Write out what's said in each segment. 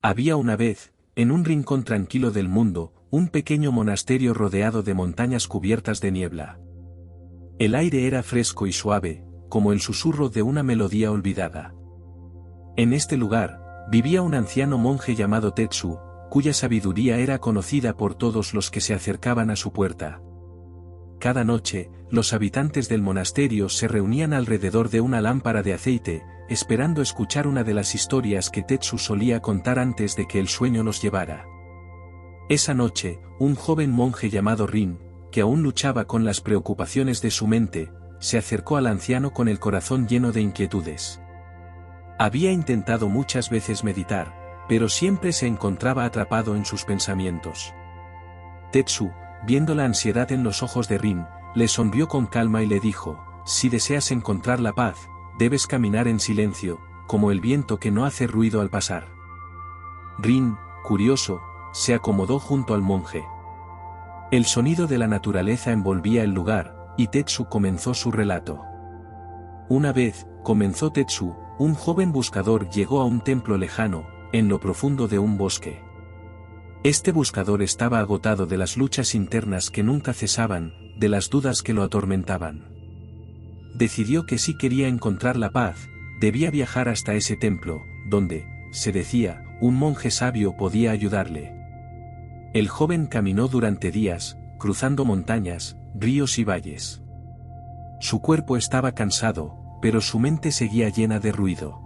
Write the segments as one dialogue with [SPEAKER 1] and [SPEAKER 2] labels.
[SPEAKER 1] Había una vez, en un rincón tranquilo del mundo, un pequeño monasterio rodeado de montañas cubiertas de niebla. El aire era fresco y suave, como el susurro de una melodía olvidada. En este lugar, vivía un anciano monje llamado Tetsu, cuya sabiduría era conocida por todos los que se acercaban a su puerta. Cada noche, los habitantes del monasterio se reunían alrededor de una lámpara de aceite, esperando escuchar una de las historias que Tetsu solía contar antes de que el sueño los llevara. Esa noche, un joven monje llamado Rin, que aún luchaba con las preocupaciones de su mente, se acercó al anciano con el corazón lleno de inquietudes. Había intentado muchas veces meditar, pero siempre se encontraba atrapado en sus pensamientos. Tetsu, viendo la ansiedad en los ojos de Rin, le sonrió con calma y le dijo: si deseas encontrar la paz, debes caminar en silencio, como el viento que no hace ruido al pasar. Rin, curioso, se acomodó junto al monje. El sonido de la naturaleza envolvía el lugar, y Tetsu comenzó su relato. Una vez, comenzó Tetsu, un joven buscador llegó a un templo lejano, en lo profundo de un bosque. Este buscador estaba agotado de las luchas internas que nunca cesaban, de las dudas que lo atormentaban. Decidió que si quería encontrar la paz, debía viajar hasta ese templo, donde, se decía, un monje sabio podía ayudarle. El joven caminó durante días, cruzando montañas, ríos y valles. Su cuerpo estaba cansado, pero su mente seguía llena de ruido.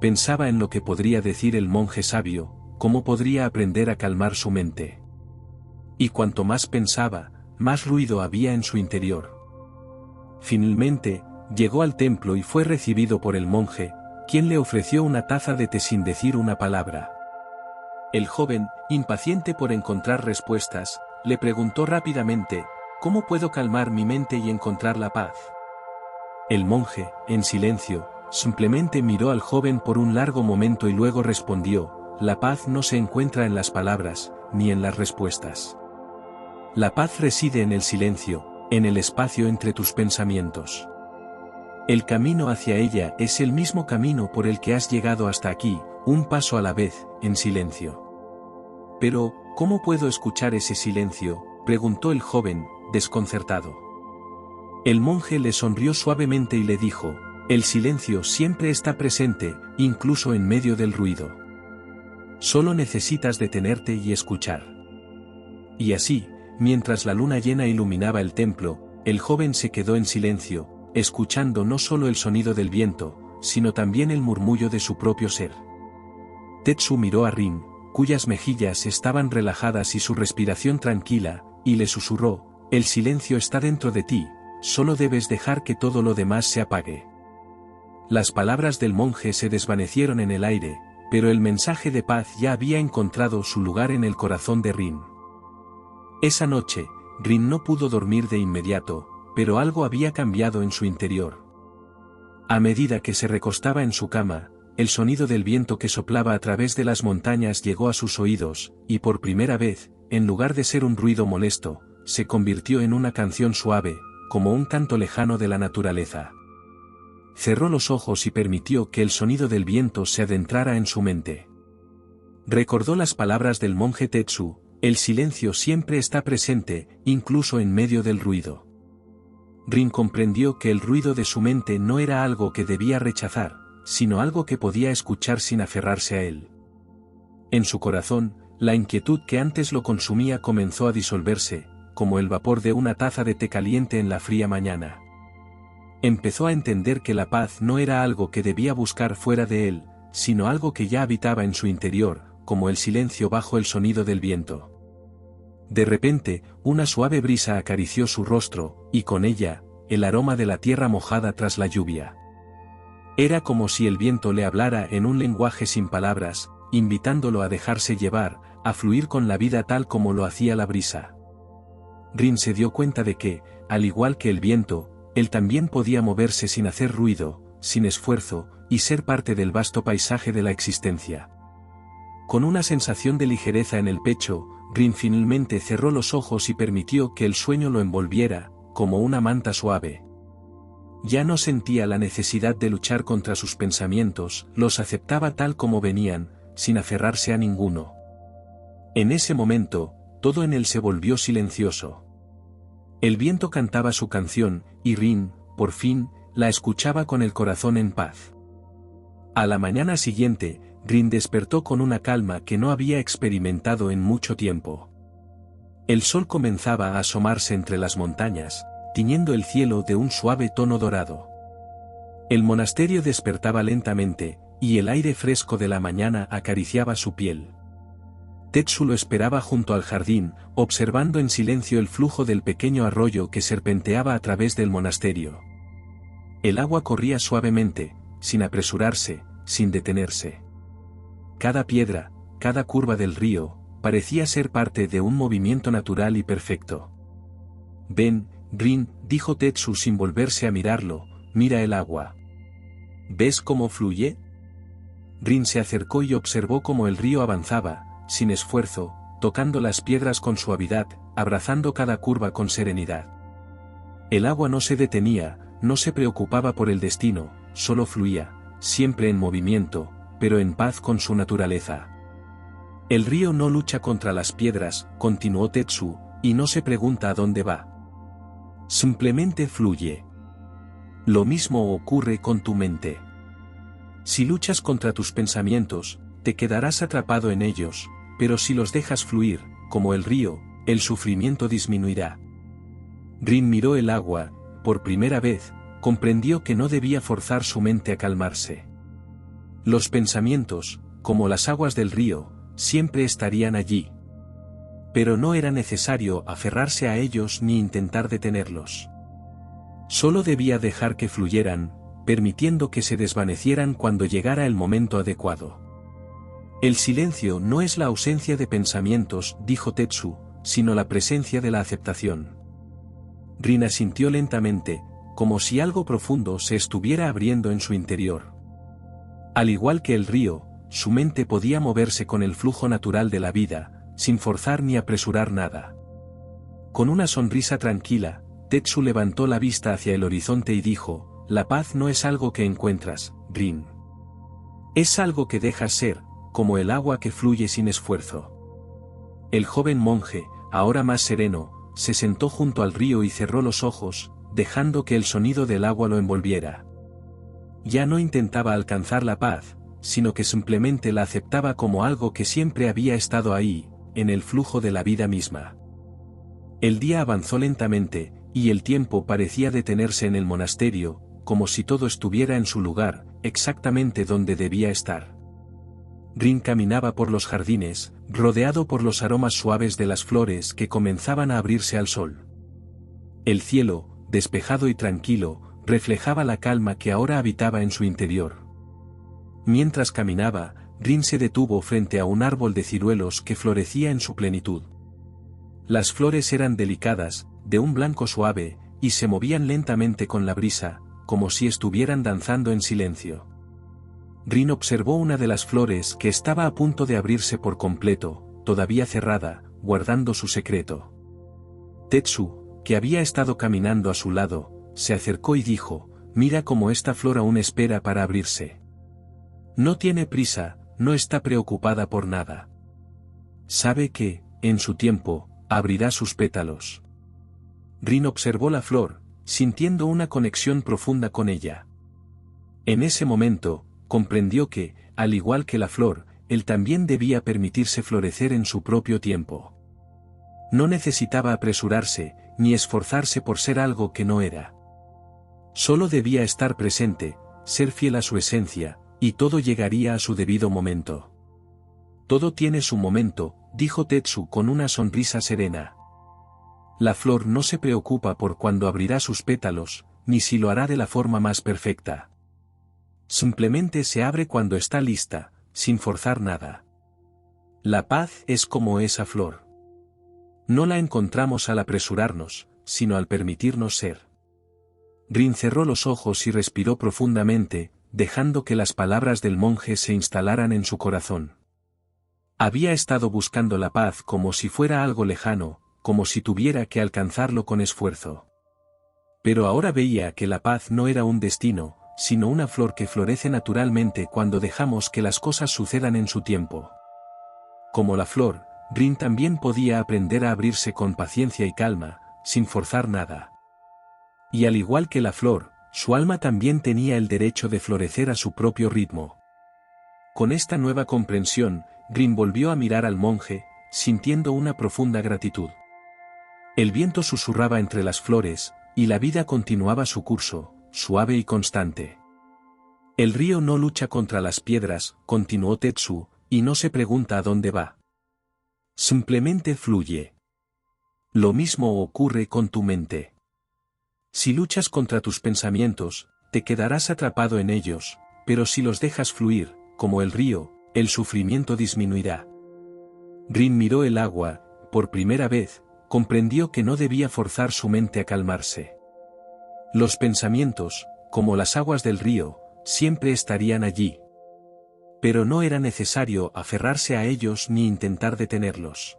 [SPEAKER 1] Pensaba en lo que podría decir el monje sabio, cómo podría aprender a calmar su mente. Y cuanto más pensaba, más ruido había en su interior. Finalmente, llegó al templo y fue recibido por el monje, quien le ofreció una taza de té sin decir una palabra. El joven, impaciente por encontrar respuestas, le preguntó rápidamente: ¿cómo puedo calmar mi mente y encontrar la paz? El monje, en silencio, simplemente miró al joven por un largo momento y luego respondió: la paz no se encuentra en las palabras, ni en las respuestas. La paz reside en el silencio, en el espacio entre tus pensamientos. El camino hacia ella es el mismo camino por el que has llegado hasta aquí, un paso a la vez, en silencio. Pero, ¿cómo puedo escuchar ese silencio?, preguntó el joven, desconcertado. El monje le sonrió suavemente y le dijo: el silencio siempre está presente, incluso en medio del ruido. Solo necesitas detenerte y escuchar. Y así, mientras la luna llena iluminaba el templo, el joven se quedó en silencio, escuchando no solo el sonido del viento, sino también el murmullo de su propio ser. Tetsu miró a Rin, cuyas mejillas estaban relajadas y su respiración tranquila, y le susurró: el silencio está dentro de ti, solo debes dejar que todo lo demás se apague. Las palabras del monje se desvanecieron en el aire, pero el mensaje de paz ya había encontrado su lugar en el corazón de Rin. Esa noche, Rin no pudo dormir de inmediato, pero algo había cambiado en su interior. A medida que se recostaba en su cama, el sonido del viento que soplaba a través de las montañas llegó a sus oídos, y por primera vez, en lugar de ser un ruido molesto, se convirtió en una canción suave, como un canto lejano de la naturaleza. Cerró los ojos y permitió que el sonido del viento se adentrara en su mente. Recordó las palabras del monje Tetsu: el silencio siempre está presente, incluso en medio del ruido. Rin comprendió que el ruido de su mente no era algo que debía rechazar, sino algo que podía escuchar sin aferrarse a él. En su corazón, la inquietud que antes lo consumía comenzó a disolverse, como el vapor de una taza de té caliente en la fría mañana. Empezó a entender que la paz no era algo que debía buscar fuera de él, sino algo que ya habitaba en su interior, como el silencio bajo el sonido del viento. De repente, una suave brisa acarició su rostro, y con ella, el aroma de la tierra mojada tras la lluvia. Era como si el viento le hablara en un lenguaje sin palabras, invitándolo a dejarse llevar, a fluir con la vida tal como lo hacía la brisa. Rin se dio cuenta de que, al igual que el viento, él también podía moverse sin hacer ruido, sin esfuerzo, y ser parte del vasto paisaje de la existencia. Con una sensación de ligereza en el pecho, Rin finalmente cerró los ojos y permitió que el sueño lo envolviera, como una manta suave. Ya no sentía la necesidad de luchar contra sus pensamientos, los aceptaba tal como venían, sin aferrarse a ninguno. En ese momento, todo en él se volvió silencioso. El viento cantaba su canción, y Rin, por fin, la escuchaba con el corazón en paz. A la mañana siguiente, Rin despertó con una calma que no había experimentado en mucho tiempo. El sol comenzaba a asomarse entre las montañas, tiñendo el cielo de un suave tono dorado. El monasterio despertaba lentamente, y el aire fresco de la mañana acariciaba su piel. Tetsu lo esperaba junto al jardín, observando en silencio el flujo del pequeño arroyo que serpenteaba a través del monasterio. El agua corría suavemente, sin apresurarse, sin detenerse. Cada piedra, cada curva del río, parecía ser parte de un movimiento natural y perfecto. «Ven, Rin», dijo Tetsu sin volverse a mirarlo, «mira el agua. ¿Ves cómo fluye?». Rin se acercó y observó cómo el río avanzaba, sin esfuerzo, tocando las piedras con suavidad, abrazando cada curva con serenidad. El agua no se detenía, no se preocupaba por el destino, solo fluía, siempre en movimiento, pero en paz con su naturaleza. «El río no lucha contra las piedras», continuó Tetsu, «y no se pregunta a dónde va. Simplemente fluye. Lo mismo ocurre con tu mente. Si luchas contra tus pensamientos, te quedarás atrapado en ellos, pero si los dejas fluir, como el río, el sufrimiento disminuirá». Rin miró el agua, por primera vez, comprendió que no debía forzar su mente a calmarse. Los pensamientos, como las aguas del río, siempre estarían allí. Pero no era necesario aferrarse a ellos ni intentar detenerlos. Solo debía dejar que fluyeran, permitiendo que se desvanecieran cuando llegara el momento adecuado. «El silencio no es la ausencia de pensamientos», dijo Tetsu, «sino la presencia de la aceptación». Rin asintió lentamente, como si algo profundo se estuviera abriendo en su interior. Al igual que el río, su mente podía moverse con el flujo natural de la vida, sin forzar ni apresurar nada. Con una sonrisa tranquila, Tetsu levantó la vista hacia el horizonte y dijo: «La paz no es algo que encuentras, Rin. Es algo que dejas ser, como el agua que fluye sin esfuerzo». El joven monje, ahora más sereno, se sentó junto al río y cerró los ojos, dejando que el sonido del agua lo envolviera. Ya no intentaba alcanzar la paz, sino que simplemente la aceptaba como algo que siempre había estado ahí, en el flujo de la vida misma. El día avanzó lentamente, y el tiempo parecía detenerse en el monasterio, como si todo estuviera en su lugar, exactamente donde debía estar. Rin caminaba por los jardines, rodeado por los aromas suaves de las flores que comenzaban a abrirse al sol. El cielo, despejado y tranquilo, reflejaba la calma que ahora habitaba en su interior. Mientras caminaba, Rin se detuvo frente a un árbol de ciruelos que florecía en su plenitud. Las flores eran delicadas, de un blanco suave, y se movían lentamente con la brisa, como si estuvieran danzando en silencio. Rin observó una de las flores que estaba a punto de abrirse por completo, todavía cerrada, guardando su secreto. Tetsu, que había estado caminando a su lado, se acercó y dijo: «Mira cómo esta flor aún espera para abrirse. No tiene prisa, no está preocupada por nada. Sabe que, en su tiempo, abrirá sus pétalos». Rin observó la flor, sintiendo una conexión profunda con ella. En ese momento, comprendió que, al igual que la flor, él también debía permitirse florecer en su propio tiempo. No necesitaba apresurarse, ni esforzarse por ser algo que no era. Solo debía estar presente, ser fiel a su esencia, y todo llegaría a su debido momento. «Todo tiene su momento», dijo Tetsu con una sonrisa serena. «La flor no se preocupa por cuándo abrirá sus pétalos, ni si lo hará de la forma más perfecta. Simplemente se abre cuando está lista, sin forzar nada. La paz es como esa flor. No la encontramos al apresurarnos, sino al permitirnos ser». Rin cerró los ojos y respiró profundamente, dejando que las palabras del monje se instalaran en su corazón. Había estado buscando la paz como si fuera algo lejano, como si tuviera que alcanzarlo con esfuerzo. Pero ahora veía que la paz no era un destino, sino una flor que florece naturalmente cuando dejamos que las cosas sucedan en su tiempo. Como la flor, Rin también podía aprender a abrirse con paciencia y calma, sin forzar nada. Y al igual que la flor, su alma también tenía el derecho de florecer a su propio ritmo. Con esta nueva comprensión, Rin volvió a mirar al monje, sintiendo una profunda gratitud. El viento susurraba entre las flores, y la vida continuaba su curso, suave y constante. El río no lucha contra las piedras, continuó Tetsu, y no se pregunta a dónde va. Simplemente fluye. Lo mismo ocurre con tu mente. Si luchas contra tus pensamientos, te quedarás atrapado en ellos, pero si los dejas fluir, como el río, el sufrimiento disminuirá. Rin miró el agua, por primera vez, comprendió que no debía forzar su mente a calmarse. Los pensamientos, como las aguas del río, siempre estarían allí. Pero no era necesario aferrarse a ellos ni intentar detenerlos.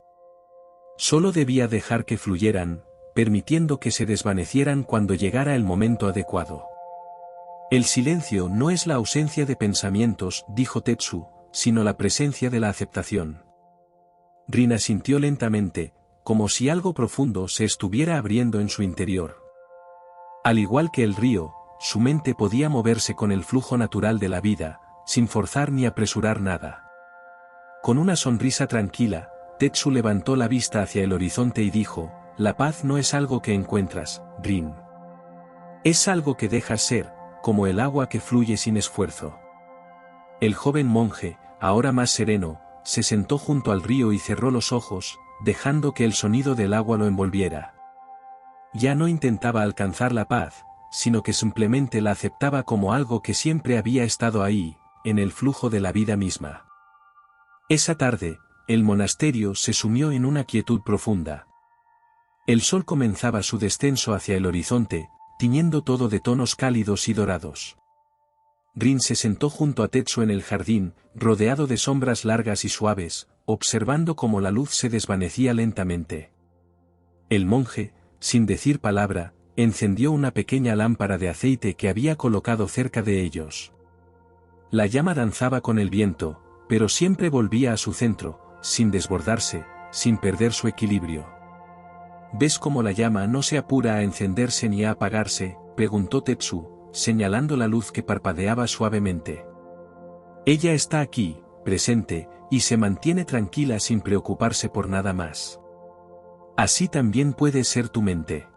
[SPEAKER 1] Solo debía dejar que fluyeran, permitiendo que se desvanecieran cuando llegara el momento adecuado. El silencio no es la ausencia de pensamientos, dijo Tetsu, sino la presencia de la aceptación. Rin asintió lentamente, como si algo profundo se estuviera abriendo en su interior. Al igual que el río, su mente podía moverse con el flujo natural de la vida, sin forzar ni apresurar nada. Con una sonrisa tranquila, Tetsu levantó la vista hacia el horizonte y dijo, la paz no es algo que encuentras, Rin. Es algo que dejas ser, como el agua que fluye sin esfuerzo. El joven monje, ahora más sereno, se sentó junto al río y cerró los ojos, dejando que el sonido del agua lo envolviera. Ya no intentaba alcanzar la paz, sino que simplemente la aceptaba como algo que siempre había estado ahí, en el flujo de la vida misma. Esa tarde, el monasterio se sumió en una quietud profunda. El sol comenzaba su descenso hacia el horizonte, tiñendo todo de tonos cálidos y dorados. Rin se sentó junto a Tetsu en el jardín, rodeado de sombras largas y suaves, observando cómo la luz se desvanecía lentamente. El monje, sin decir palabra, encendió una pequeña lámpara de aceite que había colocado cerca de ellos. La llama danzaba con el viento, pero siempre volvía a su centro, sin desbordarse, sin perder su equilibrio. ¿Ves cómo la llama no se apura a encenderse ni a apagarse?, preguntó Tetsu, señalando la luz que parpadeaba suavemente. Ella está aquí, presente, y se mantiene tranquila sin preocuparse por nada más. Así también puede ser tu mente.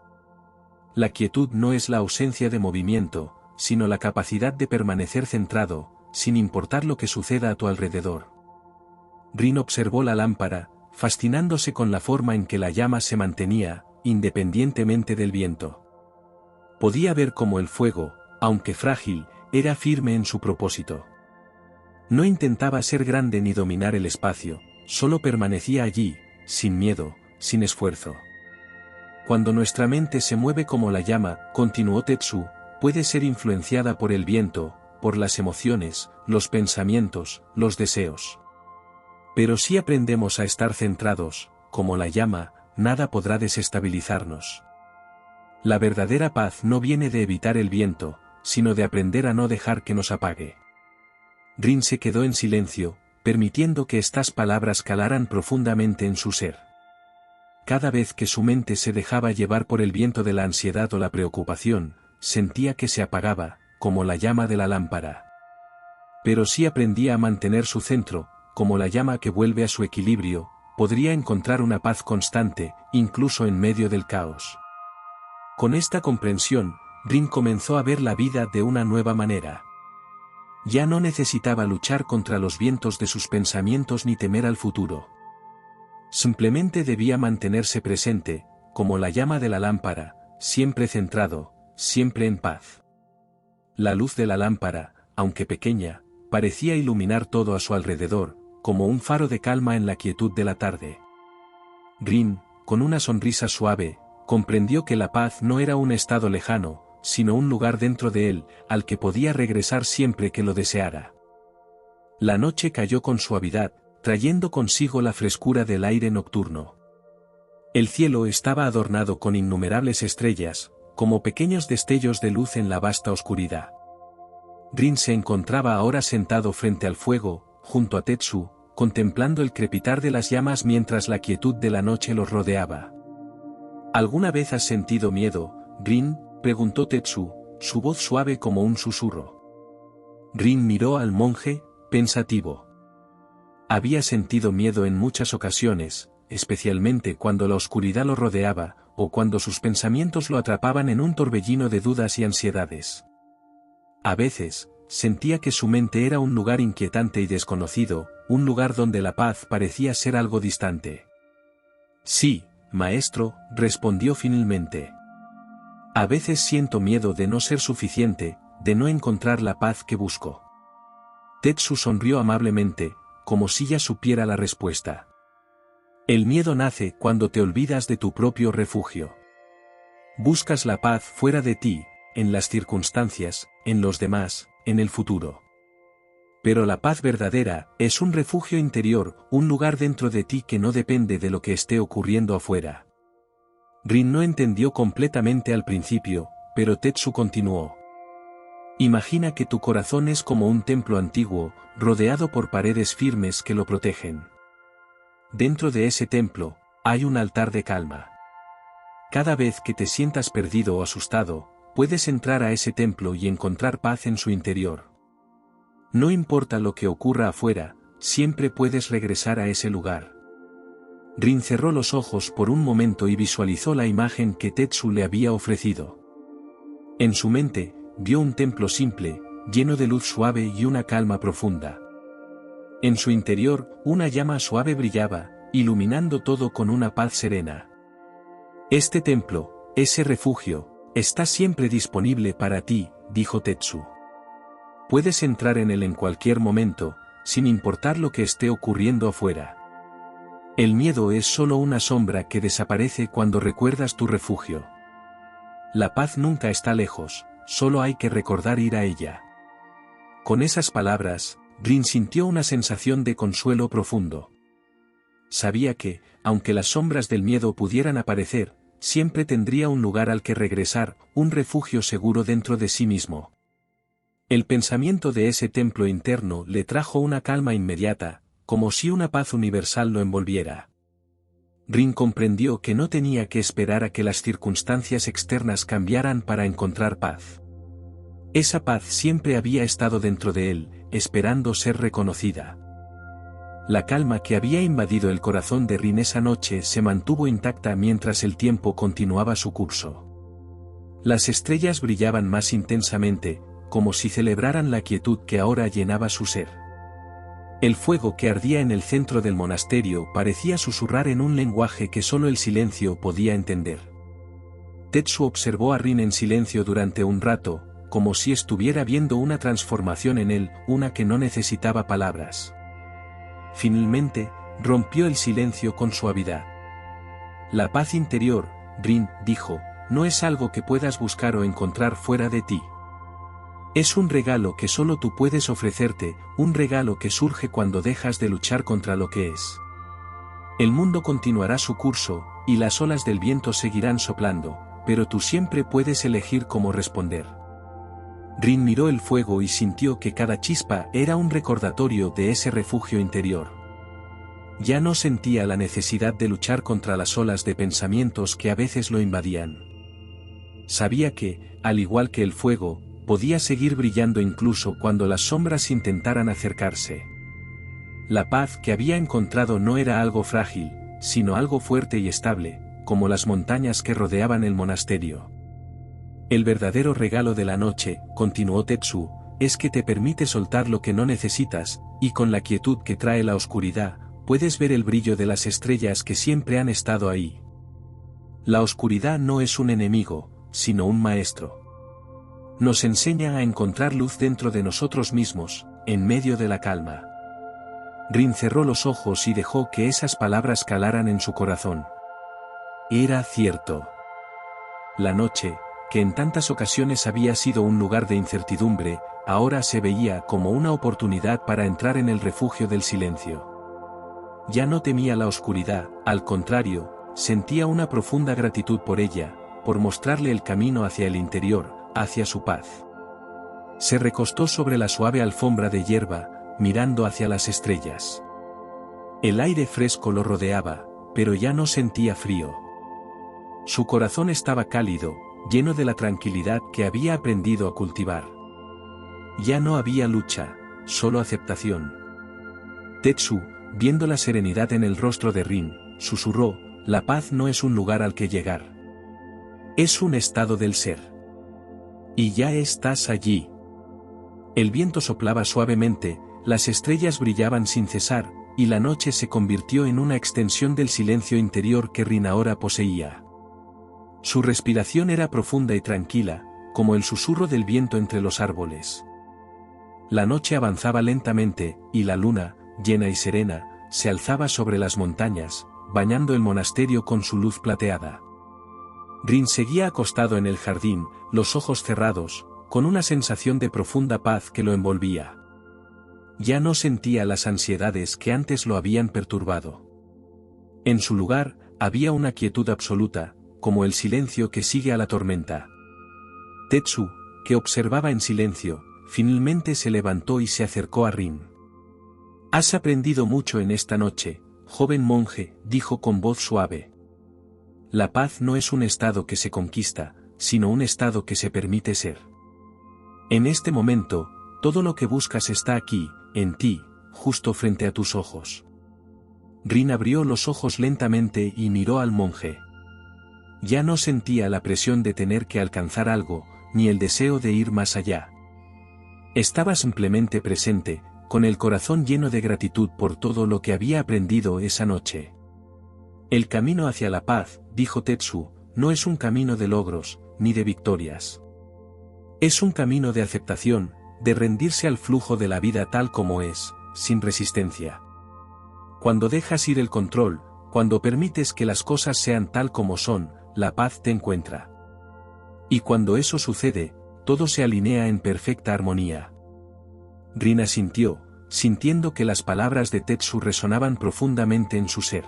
[SPEAKER 1] La quietud no es la ausencia de movimiento, sino la capacidad de permanecer centrado, sin importar lo que suceda a tu alrededor. Rin observó la lámpara, fascinándose con la forma en que la llama se mantenía, independientemente del viento. Podía ver cómo el fuego, aunque frágil, era firme en su propósito. No intentaba ser grande ni dominar el espacio, solo permanecía allí, sin miedo, sin esfuerzo. Cuando nuestra mente se mueve como la llama, continuó Tetsu, puede ser influenciada por el viento, por las emociones, los pensamientos, los deseos. Pero si aprendemos a estar centrados, como la llama, nada podrá desestabilizarnos. La verdadera paz no viene de evitar el viento, sino de aprender a no dejar que nos apague. Rin se quedó en silencio, permitiendo que estas palabras calaran profundamente en su ser. Cada vez que su mente se dejaba llevar por el viento de la ansiedad o la preocupación, sentía que se apagaba, como la llama de la lámpara. Pero si aprendía a mantener su centro, como la llama que vuelve a su equilibrio, podría encontrar una paz constante, incluso en medio del caos. Con esta comprensión, Rin comenzó a ver la vida de una nueva manera. Ya no necesitaba luchar contra los vientos de sus pensamientos ni temer al futuro. Simplemente debía mantenerse presente, como la llama de la lámpara, siempre centrado, siempre en paz. La luz de la lámpara, aunque pequeña, parecía iluminar todo a su alrededor, como un faro de calma en la quietud de la tarde. Rin, con una sonrisa suave, comprendió que la paz no era un estado lejano, sino un lugar dentro de él, al que podía regresar siempre que lo deseara. La noche cayó con suavidad, trayendo consigo la frescura del aire nocturno. El cielo estaba adornado con innumerables estrellas, como pequeños destellos de luz en la vasta oscuridad. Rin se encontraba ahora sentado frente al fuego, junto a Tetsu, contemplando el crepitar de las llamas mientras la quietud de la noche los rodeaba. ¿Alguna vez has sentido miedo, Rin?, preguntó Tetsu, su voz suave como un susurro. Rin miró al monje, pensativo. Había sentido miedo en muchas ocasiones, especialmente cuando la oscuridad lo rodeaba, o cuando sus pensamientos lo atrapaban en un torbellino de dudas y ansiedades. A veces, sentía que su mente era un lugar inquietante y desconocido, un lugar donde la paz parecía ser algo distante. Sí, maestro, respondió finalmente. A veces siento miedo de no ser suficiente, de no encontrar la paz que busco. Tetsu sonrió amablemente, como si ya supiera la respuesta. El miedo nace cuando te olvidas de tu propio refugio. Buscas la paz fuera de ti, en las circunstancias, en los demás, en el futuro. Pero la paz verdadera es un refugio interior, un lugar dentro de ti que no depende de lo que esté ocurriendo afuera. Rin no entendió completamente al principio, pero Tetsu continuó. Imagina que tu corazón es como un templo antiguo, rodeado por paredes firmes que lo protegen. Dentro de ese templo, hay un altar de calma. Cada vez que te sientas perdido o asustado, puedes entrar a ese templo y encontrar paz en su interior. No importa lo que ocurra afuera, siempre puedes regresar a ese lugar. Rin cerró los ojos por un momento y visualizó la imagen que Tetsu le había ofrecido. En su mente, vio un templo simple, lleno de luz suave y una calma profunda. En su interior, una llama suave brillaba, iluminando todo con una paz serena. Este templo, ese refugio, está siempre disponible para ti, dijo Tetsu. Puedes entrar en él en cualquier momento, sin importar lo que esté ocurriendo afuera. El miedo es solo una sombra que desaparece cuando recuerdas tu refugio. La paz nunca está lejos, solo hay que recordar ir a ella. Con esas palabras, Rin sintió una sensación de consuelo profundo. Sabía que, aunque las sombras del miedo pudieran aparecer, siempre tendría un lugar al que regresar, un refugio seguro dentro de sí mismo. El pensamiento de ese templo interno le trajo una calma inmediata, como si una paz universal lo envolviera. Rin comprendió que no tenía que esperar a que las circunstancias externas cambiaran para encontrar paz. Esa paz siempre había estado dentro de él, esperando ser reconocida. La calma que había invadido el corazón de Rin esa noche se mantuvo intacta mientras el tiempo continuaba su curso. Las estrellas brillaban más intensamente, como si celebraran la quietud que ahora llenaba su ser. El fuego que ardía en el centro del monasterio parecía susurrar en un lenguaje que solo el silencio podía entender. Tetsu observó a Rin en silencio durante un rato, como si estuviera viendo una transformación en él, una que no necesitaba palabras. Finalmente, rompió el silencio con suavidad. La paz interior, Rin, dijo, no es algo que puedas buscar o encontrar fuera de ti. Es un regalo que solo tú puedes ofrecerte, un regalo que surge cuando dejas de luchar contra lo que es. El mundo continuará su curso, y las olas del viento seguirán soplando, pero tú siempre puedes elegir cómo responder. Rin miró el fuego y sintió que cada chispa era un recordatorio de ese refugio interior. Ya no sentía la necesidad de luchar contra las olas de pensamientos que a veces lo invadían. Sabía que, al igual que el fuego, podía seguir brillando incluso cuando las sombras intentaran acercarse. La paz que había encontrado no era algo frágil, sino algo fuerte y estable, como las montañas que rodeaban el monasterio. El verdadero regalo de la noche, continuó Tetsu, es que te permite soltar lo que no necesitas, y con la quietud que trae la oscuridad, puedes ver el brillo de las estrellas que siempre han estado ahí. La oscuridad no es un enemigo, sino un maestro. Nos enseña a encontrar luz dentro de nosotros mismos, en medio de la calma. Rin cerró los ojos y dejó que esas palabras calaran en su corazón. Era cierto. La noche, que en tantas ocasiones había sido un lugar de incertidumbre, ahora se veía como una oportunidad para entrar en el refugio del silencio. Ya no temía la oscuridad, al contrario, sentía una profunda gratitud por ella, por mostrarle el camino hacia el interior, hacia su paz. Se recostó sobre la suave alfombra de hierba, mirando hacia las estrellas. El aire fresco lo rodeaba, pero ya no sentía frío. Su corazón estaba cálido, lleno de la tranquilidad que había aprendido a cultivar. Ya no había lucha, solo aceptación. Tetsu, viendo la serenidad en el rostro de Rin, susurró: la paz no es un lugar al que llegar. Es un estado del ser. Y ya estás allí. El viento soplaba suavemente, las estrellas brillaban sin cesar, y la noche se convirtió en una extensión del silencio interior que Rin ahora poseía. Su respiración era profunda y tranquila, como el susurro del viento entre los árboles. La noche avanzaba lentamente, y la luna, llena y serena, se alzaba sobre las montañas, bañando el monasterio con su luz plateada. Rin seguía acostado en el jardín, los ojos cerrados, con una sensación de profunda paz que lo envolvía. Ya no sentía las ansiedades que antes lo habían perturbado. En su lugar, había una quietud absoluta, como el silencio que sigue a la tormenta. Tetsu, que observaba en silencio, finalmente se levantó y se acercó a Rin. «Has aprendido mucho en esta noche, joven monje», dijo con voz suave. «La paz no es un estado que se conquista, sino un estado que se permite ser. En este momento, todo lo que buscas está aquí, en ti, justo frente a tus ojos». Rin abrió los ojos lentamente y miró al monje. Ya no sentía la presión de tener que alcanzar algo, ni el deseo de ir más allá. Estaba simplemente presente, con el corazón lleno de gratitud por todo lo que había aprendido esa noche. «El camino hacia la paz», dijo Tetsu, «no es un camino de logros, ni de victorias. Es un camino de aceptación, de rendirse al flujo de la vida tal como es, sin resistencia. Cuando dejas ir el control, cuando permites que las cosas sean tal como son, la paz te encuentra. Y cuando eso sucede, todo se alinea en perfecta armonía». Rin asintió, sintiendo que las palabras de Tetsu resonaban profundamente en su ser.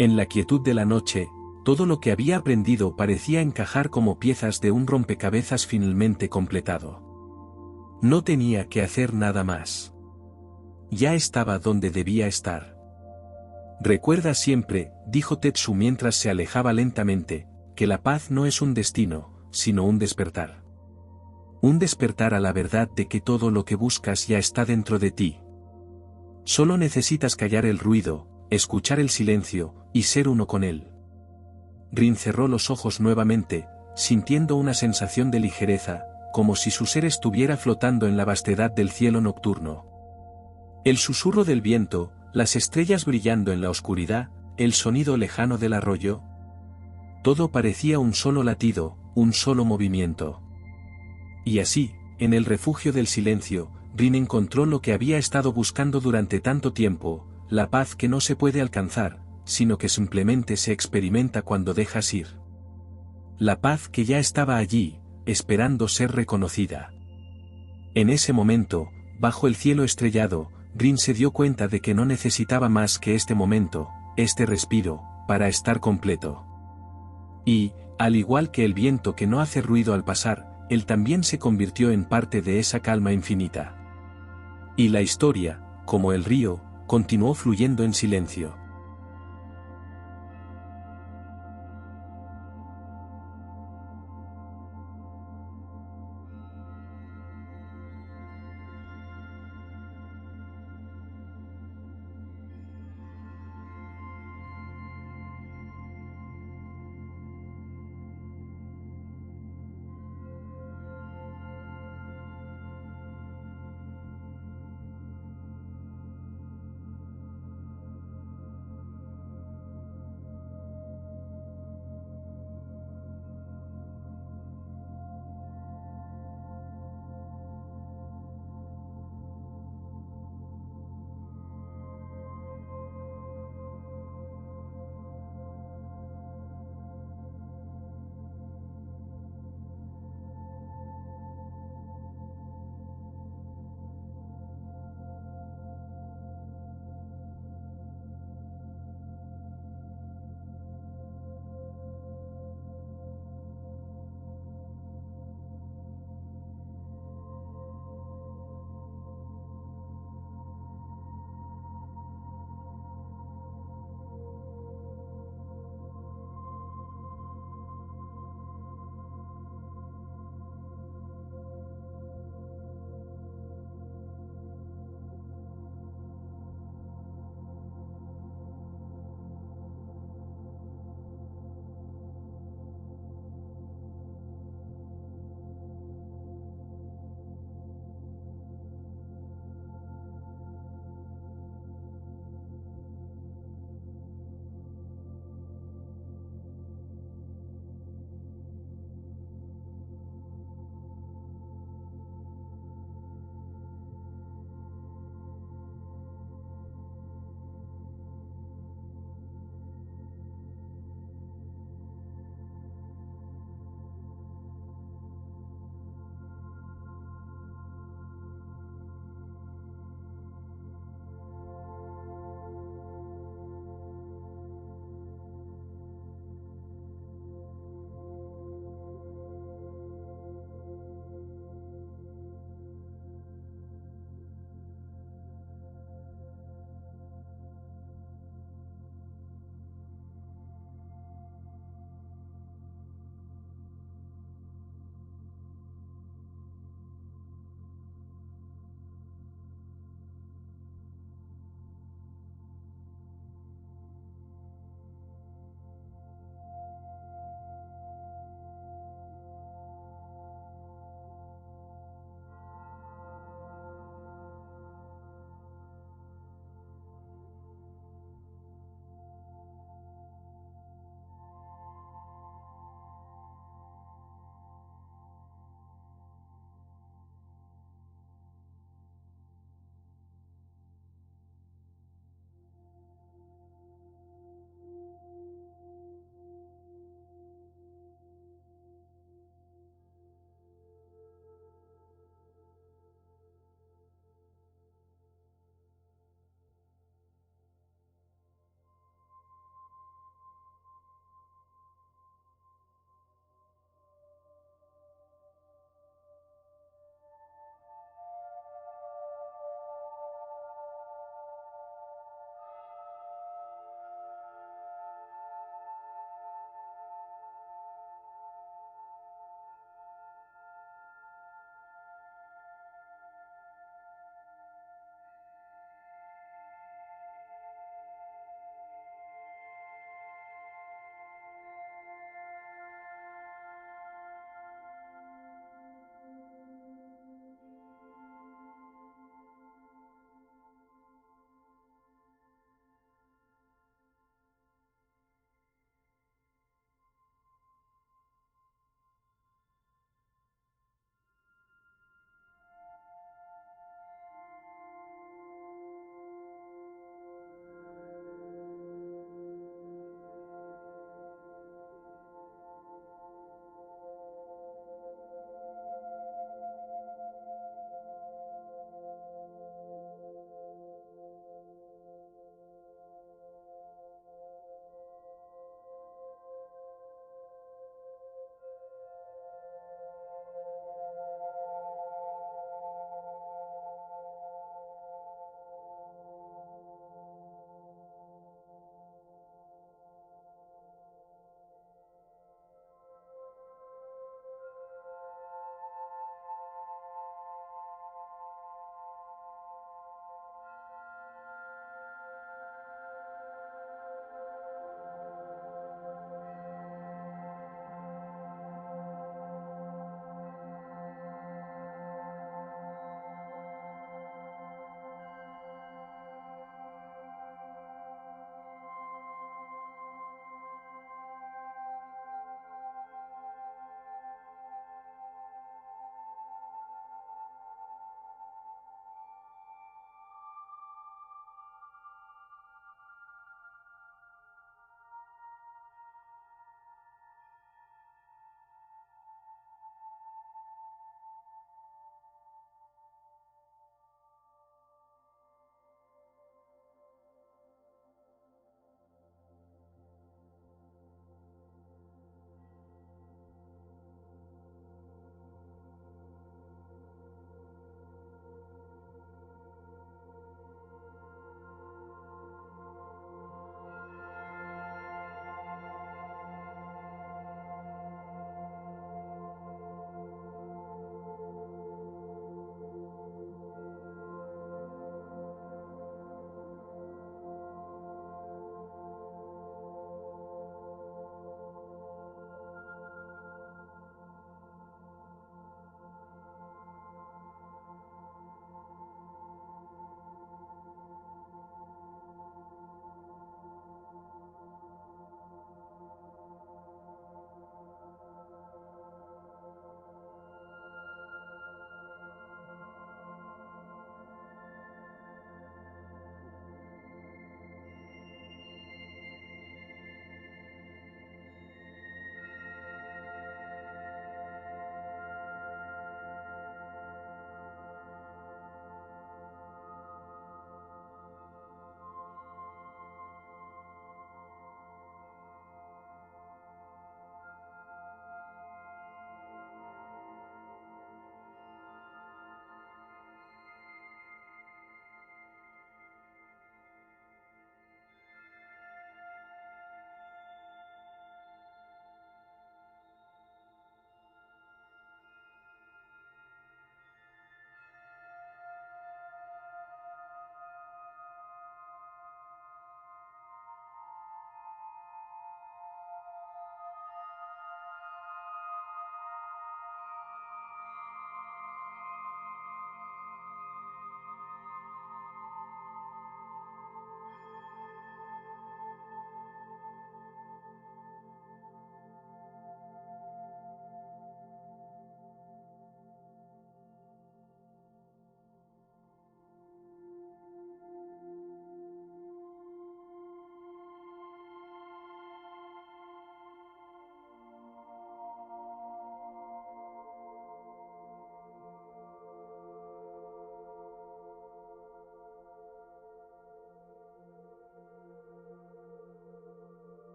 [SPEAKER 1] En la quietud de la noche, todo lo que había aprendido parecía encajar como piezas de un rompecabezas finalmente completado. No tenía que hacer nada más. Ya estaba donde debía estar. «Recuerda siempre», dijo Tetsu mientras se alejaba lentamente, «que la paz no es un destino, sino un despertar. Un despertar a la verdad de que todo lo que buscas ya está dentro de ti. Solo necesitas callar el ruido, escuchar el silencio, y ser uno con él». Rin cerró los ojos nuevamente, sintiendo una sensación de ligereza, como si su ser estuviera flotando en la vastedad del cielo nocturno. El susurro del viento, las estrellas brillando en la oscuridad, el sonido lejano del arroyo. Todo parecía un solo latido, un solo movimiento. Y así, en el refugio del silencio, Rin encontró lo que había estado buscando durante tanto tiempo, la paz que no se puede alcanzar, sino que simplemente se experimenta cuando dejas ir. La paz que ya estaba allí, esperando ser reconocida. En ese momento, bajo el cielo estrellado, Rin se dio cuenta de que no necesitaba más que este momento, este respiro, para estar completo. Y, al igual que el viento que no hace ruido al pasar, él también se convirtió en parte de esa calma infinita. Y la historia, como el río, continuó fluyendo en silencio.